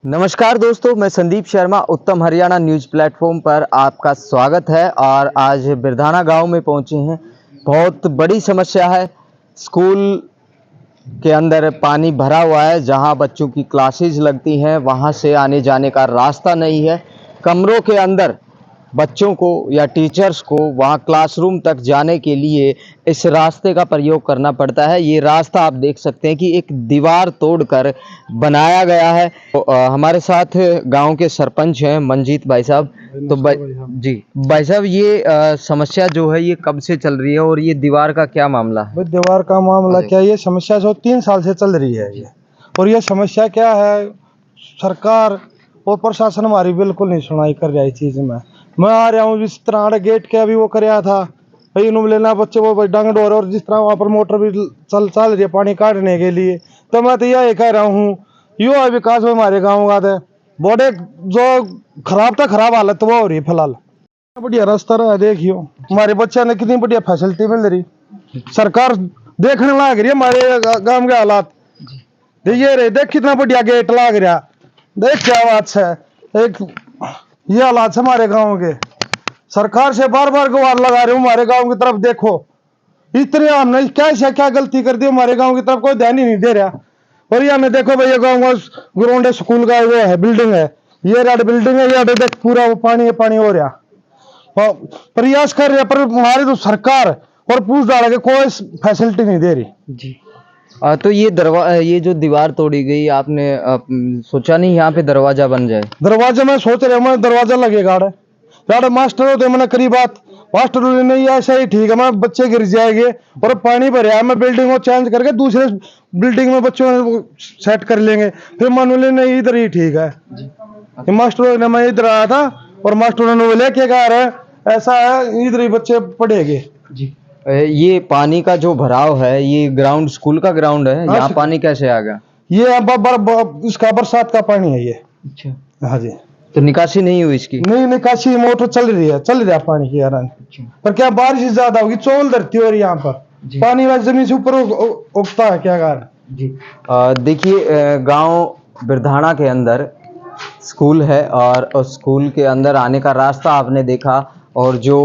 नमस्कार दोस्तों, मैं संदीप शर्मा उत्तम हरियाणा न्यूज़ प्लेटफॉर्म पर आपका स्वागत है। और आज बिरधाना गांव में पहुंचे हैं। बहुत बड़ी समस्या है। स्कूल के अंदर पानी भरा हुआ है। जहां बच्चों की क्लासेस लगती हैं वहां से आने जाने का रास्ता नहीं है। कमरों के अंदर बच्चों को या टीचर्स को वहां क्लासरूम तक जाने के लिए इस रास्ते का प्रयोग करना पड़ता है। ये रास्ता आप देख सकते हैं कि एक दीवार तोड़कर बनाया गया है। तो, हमारे साथ गांव के सरपंच हैं मंजीत भाई साहब। तो जी भाई साहब, ये समस्या जो है ये कब से चल रही है और ये दीवार का क्या मामला है? दीवार का मामला क्या, ये समस्या जो 3 साल से चल रही है ये। और ये समस्या क्या है, सरकार और प्रशासन हमारी बिल्कुल नहीं सुनाई कर रहा है इस चीज में। मैं आ रहा हूँ, जिस तरह गेट के अभी वो कराया था भाई, इन्होंने लेना बच्चे वो डंग डोर, और जिस तरह वहाँ पर मोटर भी चल रही है पानी काटने के लिए। तो मैं तो यही कह रहा हूँ, युवा विकास में हमारे गाँव का था बड़े जो खराब हालत वो हो रही है फिलहाल। बढ़िया रास्ता रहा है, देखियो हमारे बच्चे ने कितनी बढ़िया फैसिलिटी मिल रही। सरकार देखने लग रही है हमारे गांव के हालात। ये रे देख कितना बढ़िया गेट लग रहा, देख क्या बात है। एक ये हालात है हमारे गांव के। सरकार से बार बार गुहार लगा रहे हो, हमारे गांव की तरफ देखो। इतने हमने क्या गलती कर दी, हमारे गांव की तरफ कोई ध्यान ही नहीं दे रहा। और ये हमें देखो भाई, ये गाँव का ग्राउंड है, स्कूल का वो है, बिल्डिंग है, ये रेड बिल्डिंग है, ये देख पूरा वो पानी हो रहा। प्रयास कर रहे हैं पर हमारी तो सरकार और पूछ डाल के कोई फैसिलिटी नहीं दे रही जी। तो ये जो दीवार तोड़ी गई, आपने सोचा नहीं यहाँ पे दरवाजा बन जाए? दरवाजा मैं सोच रहा हूँ, दरवाजा लगेगा यार। मास्टर होते मैंने करी बात, मास्टर नहीं ऐसा ही ठीक है, मैं बच्चे गिर जाएंगे और पानी भरे है, मैं बिल्डिंग को चेंज करके दूसरे बिल्डिंग में बच्चों सेट कर लेंगे। फिर मानूले नहीं इधर ही ठीक है। मास्टर ने, मैं इधर आया था और मास्टर ने लेके कह रहे ऐसा है, इधर ही बच्चे पढ़ेंगे जी। ये पानी का जो भराव है, ये ग्राउंड स्कूल का ग्राउंड है, यहाँ पानी कैसे आ गया? ये इसका बरसात का पानी है ये। अच्छा। हाँ जी। तो निकासी नहीं हुई इसकी? नहीं, निकासी मोटर चल रही है पानी की यार। अच्छा। पर क्या बारिश ज्यादा होगी, चौल धरती हो रही यहाँ पर, पानी वैसे जमीन से ऊपर उगता है क्या कारण जी। देखिए, गांव बिरधाना के अंदर स्कूल है और उस स्कूल के अंदर आने का रास्ता आपने देखा। और जो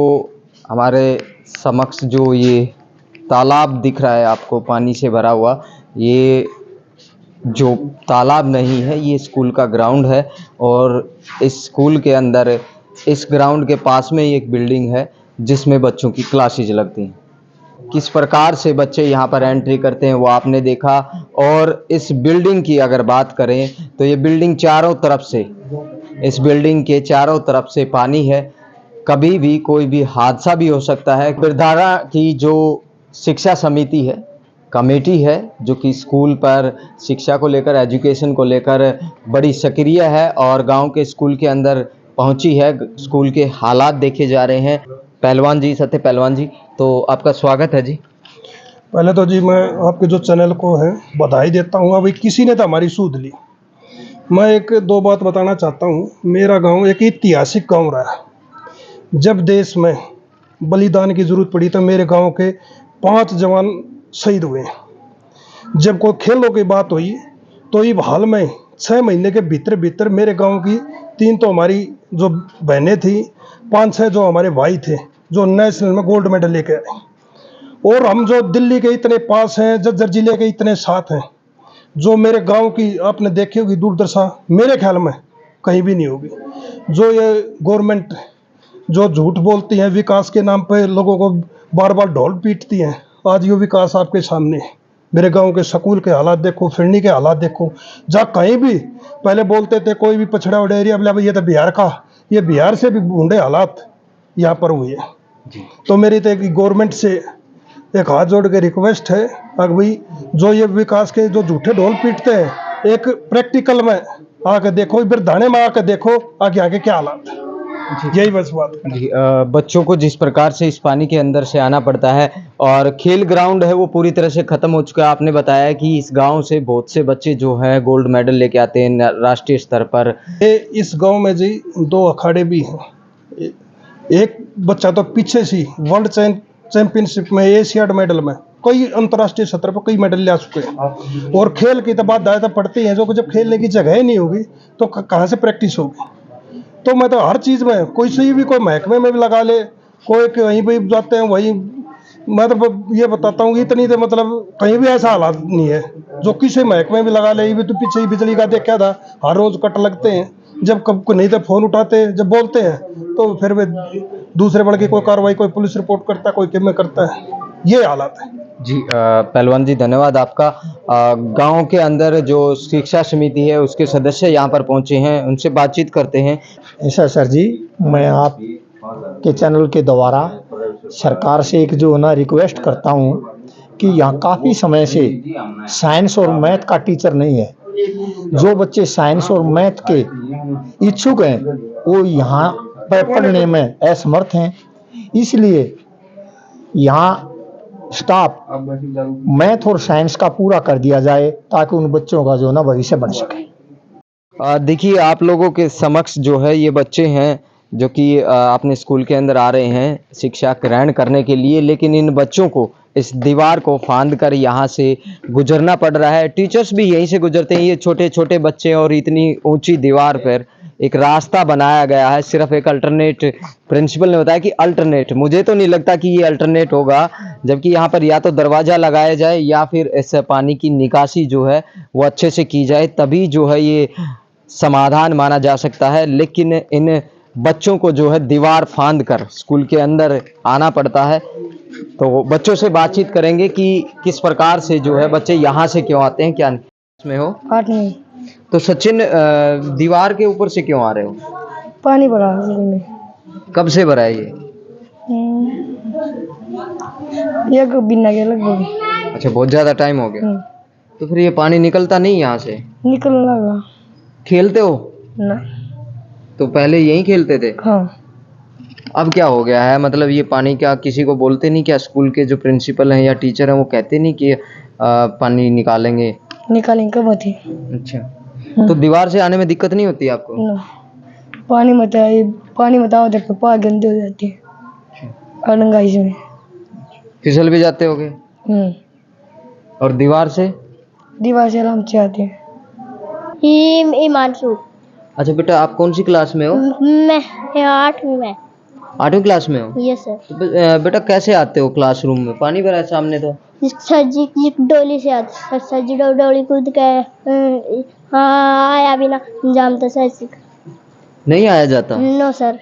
हमारे समक्ष जो ये तालाब दिख रहा है आपको पानी से भरा हुआ, ये जो तालाब नहीं है, ये स्कूल का ग्राउंड है। और इस स्कूल के अंदर इस ग्राउंड के पास में ही एक बिल्डिंग है जिसमें बच्चों की क्लासेज लगती हैं। किस प्रकार से बच्चे यहाँ पर एंट्री करते हैं वो आपने देखा। और इस बिल्डिंग की अगर बात करें तो ये बिल्डिंग चारों तरफ से, इस बिल्डिंग के चारों तरफ से पानी है। कभी भी कोई भी हादसा भी हो सकता है। बिरधाना की जो शिक्षा समिति है, कमेटी है, जो कि स्कूल पर शिक्षा को लेकर, एजुकेशन को लेकर बड़ी सक्रिय है और गांव के स्कूल के अंदर पहुंची है। स्कूल के हालात देखे जा रहे हैं। पहलवान जी, सत्य पहलवान जी, तो आपका स्वागत है जी। पहले तो जी मैं आपके जो चैनल को है बधाई देता हूँ। अभी किसी ने तो हमारी सूद ली। मैं एक दो बात बताना चाहता हूँ। मेरा गांव एक ऐतिहासिक गांव रहा। जब देश में बलिदान की जरूरत पड़ी तो मेरे गांव के 5 जवान शहीद हुए। जब कोई खेलों की बात हुई तो ये हाल में 6 महीने के भीतर मेरे गांव की 3 तो हमारी जो बहनें थी, 5-6 जो हमारे भाई थे जो नेशनल में गोल्ड मेडल लेके आए। और हम जो दिल्ली के इतने पास हैं, झज्जर जिले के इतने साथ हैं। जो मेरे गांव की आपने देखी होगी दुर्दशा, मेरे ख्याल में कहीं भी नहीं होगी। जो ये गवर्नमेंट जो झूठ बोलती है विकास के नाम पे, लोगों को बार बार ढोल पीटती हैं, आज ये विकास आपके सामने है। मेरे गांव के स्कूल के हालात देखो, फिरनी के हालात देखो। जहाँ कहीं भी पहले बोलते थे कोई भी पछड़ा हुआ एरिया, बोले ये तो बिहार का, ये बिहार से भी बूढ़े हालात यहाँ पर हुए हैं। तो मेरी तो एक गवर्नमेंट से एक हाथ जोड़ के रिक्वेस्ट है, अगर भाई जो ये विकास के जो झूठे ढोल पीटते हैं, एक प्रैक्टिकल में आके देखो, बिरधाने में आके देखो आगे क्या हालात है। यही बस बात जी। बच्चों को जिस प्रकार से इस पानी के अंदर से आना पड़ता है और खेल ग्राउंड है वो पूरी तरह से खत्म हो चुका है। आपने बताया कि इस गांव से बहुत से बच्चे जो हैं गोल्ड मेडल लेके आते हैं राष्ट्रीय स्तर पर। इस गांव में जी 2 अखाड़े भी हैं। एक बच्चा तो पीछे से वर्ल्ड चैंपियनशिप में, एशियाड मेडल में कई अंतर्राष्ट्रीय स्तर पर कई मेडल ला चुके हैं। और खेल की तो बात ज़्यादा पड़ती है, जो जब खेलने की जगह ही नहीं होगी तो कहाँ से प्रैक्टिस होगी। तो मैं तो हर चीज़ में कोई सी भी कोई महकमे में भी लगा ले, कोई कहीं भी जाते हैं वहीं, मैं तो ये बताता हूँ इतनी तो मतलब कहीं भी ऐसा हालात नहीं है, जो किसी महकमे भी लगा ले। ये भी तो पीछे ही बिजली का देखा था, हर रोज कट लगते हैं, जब कब नहीं तो फोन उठाते, जब बोलते हैं तो फिर वे दूसरे बढ़ के कोई कार्रवाई, कोई पुलिस रिपोर्ट करता है, कोई किम करता है, ये हालात है। जी पहलवान जी धन्यवाद आपका। गांव के अंदर जो शिक्षा समिति है उसके सदस्य यहाँ पर पहुंचे हैं, उनसे बातचीत करते हैं। ऐसा सर जी, मैं आप के चैनल के द्वारा सरकार से एक जो ना रिक्वेस्ट करता हूँ कि यहाँ काफ़ी समय से साइंस और मैथ का टीचर नहीं है। जो बच्चे साइंस और मैथ के इच्छुक हैं वो यहाँ पर पढ़ने में असमर्थ हैं, इसलिए यहाँ स्टाफ मैथ और साइंस का पूरा कर दिया जाए ताकि उन बच्चों का जो ना भविष्य बन सके। देखिए आप लोगों के समक्ष जो है ये बच्चे हैं जो कि अपने स्कूल के अंदर आ रहे हैं शिक्षा ग्रहण करने के लिए, लेकिन इन बच्चों को इस दीवार को फांद कर यहाँ से गुजरना पड़ रहा है। टीचर्स भी यहीं से गुजरते हैं। ये छोटे छोटे बच्चे और इतनी ऊंची दीवार पर एक रास्ता बनाया गया है। सिर्फ एक अल्टरनेट, प्रिंसिपल ने बताया कि अल्टरनेट, मुझे तो नहीं लगता कि ये अल्टरनेट होगा, जबकि यहाँ पर या तो दरवाज़ा लगाया जाए या फिर इस पानी की निकासी जो है वो अच्छे से की जाए, तभी जो है ये समाधान माना जा सकता है। लेकिन इन बच्चों को जो है दीवार फांद कर स्कूल के अंदर आना पड़ता है। तो बच्चों से बातचीत करेंगे कि किस प्रकार से जो है बच्चे यहाँ से क्यों आते हैं। क्या इसमें हो? आठवीं। तो सचिन दीवार के ऊपर से क्यों आ रहे हो? पानी भरा है स्कूल में। कब से भरा है ये? एक बिना के लगभग। अच्छा, बहुत ज़्यादा टाइम हो गया। तो फिर ये पानी निकलता नहीं यहाँ से? निकलने लगा। खेलते हो? ना। तो पहले यहीं खेलते थे? हाँ। अब क्या हो गया है? मतलब ये पानी क्या किसी को बोलते नहीं क्या? स्कूल के जो प्रिंसिपल हैं या टीचर हैं वो कहते नहीं कि पानी निकालेंगे? निकालेंगे कब होती? अच्छा, तो दीवार से आने में दिक्कत नहीं होती आपको? ना। पानी मत आओ तो पार गंदे हो जाती है अड़ंगाई में। फिसल भी जाते होगे? और दीवार से आराम से आते हैं। हिमांशु। अच्छा बेटा, आप कौन सी क्लास में हो? मैं 8वीं में। 8वीं क्लास में हो? Yes sir. तो बेटा कैसे आते हो क्लासरूम में? पानी भरा है सामने तो। सर जी की डोली से आते। सर जी डोली कूद के हाँ आया बिना जानते सर जी। नहीं आया जाता? No sir.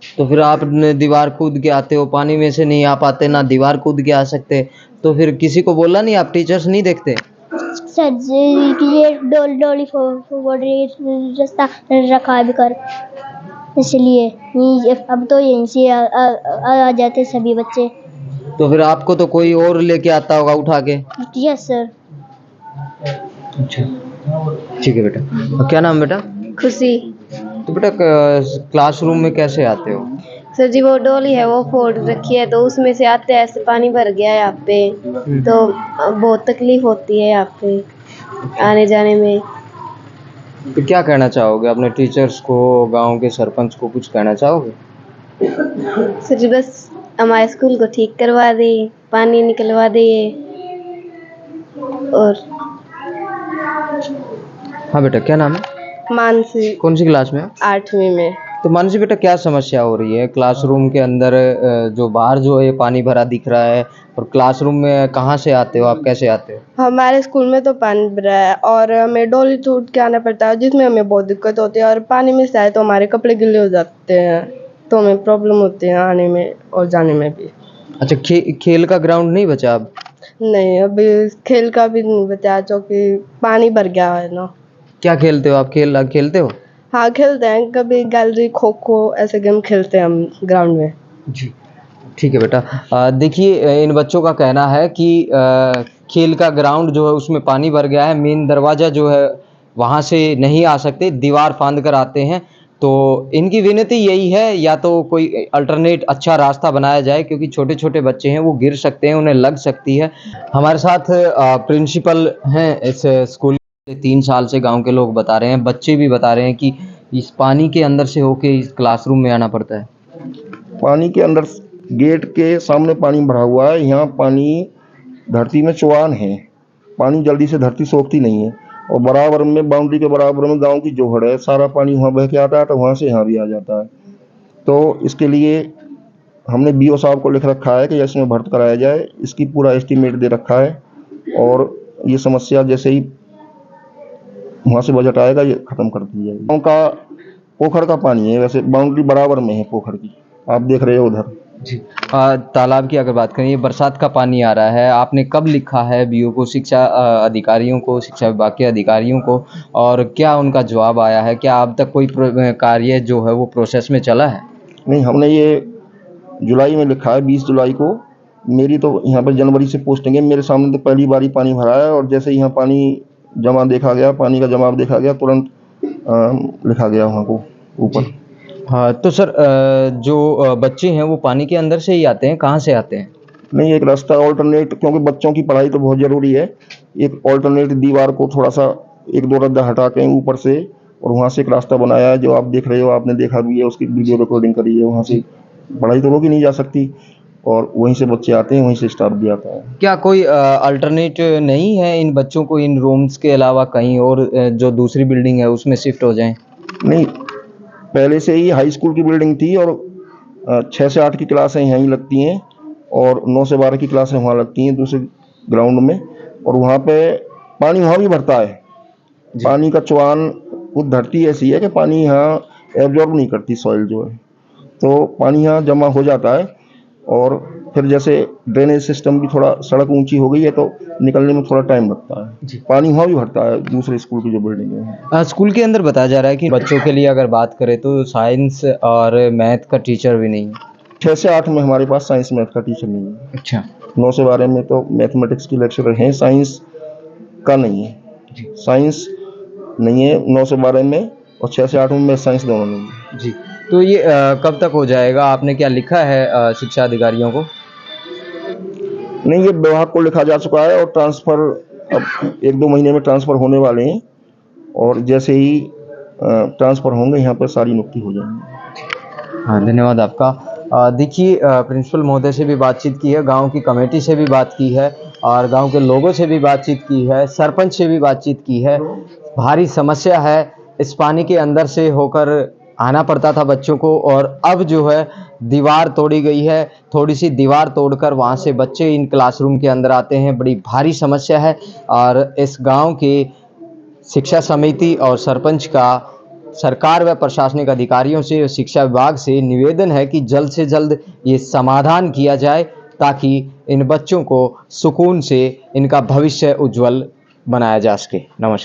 तो फिर आप दीवार कूद के आते हो, पानी में से नहीं आ पाते, ना दीवार कूद के आ सकते, तो फिर किसी को बोला नहीं? आप टीचर्स नहीं देखते? सर जी ये डोली रास्ता रखा भी कर, इसलिए अब तो यहीं से आ जाते सभी बच्चे। तो फिर आपको तो कोई और लेके आता होगा उठा के? Yes sir. अच्छा ठीक है बेटा। क्या नाम बेटा? खुशी। तो बेटा क्लासरूम में कैसे आते हो? सर जी वो डोली है वो फोड़ रखी है तो उसमें से आते हैं, ऐसे पानी भर गया है यहाँ पे, तो बहुत तकलीफ होती है यहाँ पे आने जाने में। तो क्या कहना चाहोगे अपने टीचर्स को, गांव के सरपंच को, कुछ कहना चाहोगे? सर जी बस हमारे स्कूल को ठीक करवा दे, पानी निकलवा दे। और हाँ बेटा, क्या नाम है? मानसी। कौन सी क्लास में? 8वीं में। तो मानसी बेटा क्या समस्या हो रही है क्लासरूम के अंदर? जो बाहर जो है पानी भरा दिख रहा है, और क्लासरूम में कहाँ से आते हो आप, कैसे आते हो? हमारे स्कूल में तो पानी भरा है और हमें डोली टूट के आना पड़ता है, जिसमें हमें बहुत दिक्कत होती है। और पानी में से आए तो हमारे कपड़े गिले हो जाते हैं, तो हमें प्रॉब्लम होती है आने में और जाने में भी। अच्छा, खेल का ग्राउंड नहीं बचा अब? नहीं, अभी खेल का भी नहीं बचा क्योंकि पानी भर गया है ना। क्या खेलते हो आप? खेलते हो? हाँ खेलते हैं, कभी गैलरी, खो खो ऐसे गेम खेलते हैं हम ग्राउंड में। जी ठीक है बेटा। देखिए इन बच्चों का कहना है कि खेल का ग्राउंड जो है उसमें पानी भर गया है, मेन दरवाज़ा जो है वहाँ से नहीं आ सकते, दीवार फांद कर आते हैं। तो इनकी विनती यही है या तो कोई अल्टरनेट अच्छा रास्ता बनाया जाए, क्योंकि छोटे छोटे बच्चे हैं वो गिर सकते हैं, उन्हें लग सकती है। हमारे साथ प्रिंसिपल हैं इस स्कूल। 3 साल से गांव के लोग बता रहे हैं, बच्चे भी बता रहे हैं कि इस पानी के अंदर से होके इस क्लासरूम में आना पड़ता है। पानी के अंदर गेट के सामने पानी भरा हुआ है, यहाँ पानी धरती में चुआन है, पानी जल्दी से धरती सोखती नहीं है, और बराबर में बाउंड्री के बराबर में गांव की जोहड़ है, सारा पानी वहाँ बह के आता है तो वहाँ से यहाँ भी आ जाता है। तो इसके लिए हमने बीओ साहब को लिख रखा है कि इसमें भर्ती कराया जाए, इसकी पूरा एस्टीमेट दे रखा है, और ये समस्या जैसे ही वहाँ से बजट आएगा ये खत्म कर दी जाएगी। गाँव का पोखर का पानी है, वैसे बाउंड्री बराबर में है पोखर की, आप देख रहे हो उधर जी। तालाब की अगर बात करें, ये बरसात का पानी आ रहा है, आपने कब लिखा है बीओ को, शिक्षा अधिकारियों को, शिक्षा विभाग के अधिकारियों को, और क्या उनका जवाब आया है? क्या अब तक कोई कार्य जो है वो प्रोसेस में चला है? नहीं, हमने ये जुलाई में लिखा है, 20 जुलाई को। मेरी तो यहाँ पर जनवरी से पोस्टिंग है, मेरे सामने तो पहली बार ही पानी भरा है, और जैसे यहाँ पानी जमा देखा गया, पानी का जमाव देखा गया, तुरंत लिखा गया वहाँ को ऊपर। हाँ, तो सर जो बच्चे हैं वो पानी के अंदर से ही आते हैं, कहाँ से आते हैं? नहीं, एक रास्ता ऑल्टरनेट, क्योंकि बच्चों की पढ़ाई तो बहुत ज़रूरी है, एक ऑल्टरनेट दीवार को थोड़ा सा 1-2 रद्दा हटा के ऊपर से, और वहाँ से एक रास्ता बनाया है जो आप देख रहे हो, आपने देखा भी है, उसकी वीडियो रिकॉर्डिंग करी है। वहाँ से पढ़ाई तो रोकी नहीं जा सकती, और वहीं से बच्चे आते हैं, वहीं से स्टाफ भी आता है। क्या कोई अल्टरनेट नहीं है इन बच्चों को इन रूम्स के अलावा कहीं और जो दूसरी बिल्डिंग है उसमें शिफ्ट हो जाएं? नहीं, पहले से ही हाई स्कूल की बिल्डिंग थी, और 6 से 8 की क्लासें यहीं लगती हैं, और 9 से 12 की क्लासें वहाँ लगती हैं दूसरे ग्राउंड में, और वहाँ पे पानी वहाँ भी भरता है। पानी का चुआन, वो धरती ऐसी है कि पानी यहाँ एब्जॉर्ब नहीं करती, सॉइल जो है, तो पानी यहाँ जमा हो जाता है, और फिर जैसे ड्रेनेज सिस्टम भी थोड़ा, सड़क ऊंची हो गई है तो निकलने में थोड़ा टाइम लगता है। पानी वहाँ भी भरता है दूसरे स्कूल की जो बिल्डिंग है। स्कूल के अंदर बताया जा रहा है कि बच्चों के लिए अगर बात करें तो साइंस और मैथ का टीचर भी नहीं है। 6 से 8 में हमारे पास साइंस मैथ का टीचर नहीं है। अच्छा। 9 से 12 में तो मैथमेटिक्स की लेक्चरर हैं, साइंस का नहीं है। साइंस नहीं है 9 से 12 में, और 6 से 8 में मैथ साइंस दोनों नहीं है। जी, तो ये कब तक हो जाएगा? आपने क्या लिखा है शिक्षा अधिकारियों को? नहीं, ये विभाग को लिखा जा चुका है, और ट्रांसफ़र अब 1-2 महीने में ट्रांसफ़र होने वाले हैं, और जैसे ही ट्रांसफ़र होंगे यहाँ पर सारी नियुक्ति हो जाएंगी। हाँ, धन्यवाद आपका। देखिए, प्रिंसिपल महोदय से भी बातचीत की है, गांव की कमेटी से भी बात की है, और गांव के लोगों से भी बातचीत की है, सरपंच से भी बातचीत की है। भारी समस्या है, इस पानी के अंदर से होकर आना पड़ता था बच्चों को, और अब जो है दीवार तोड़ी गई है, थोड़ी सी दीवार तोड़कर वहाँ से बच्चे इन क्लासरूम के अंदर आते हैं। बड़ी भारी समस्या है, और इस गांव के शिक्षा समिति और सरपंच का सरकार व प्रशासनिक अधिकारियों से, शिक्षा विभाग से निवेदन है कि जल्द से जल्द ये समाधान किया जाए, ताकि इन बच्चों को सुकून से इनका भविष्य उज्जवल बनाया जा सके। नमस्कार।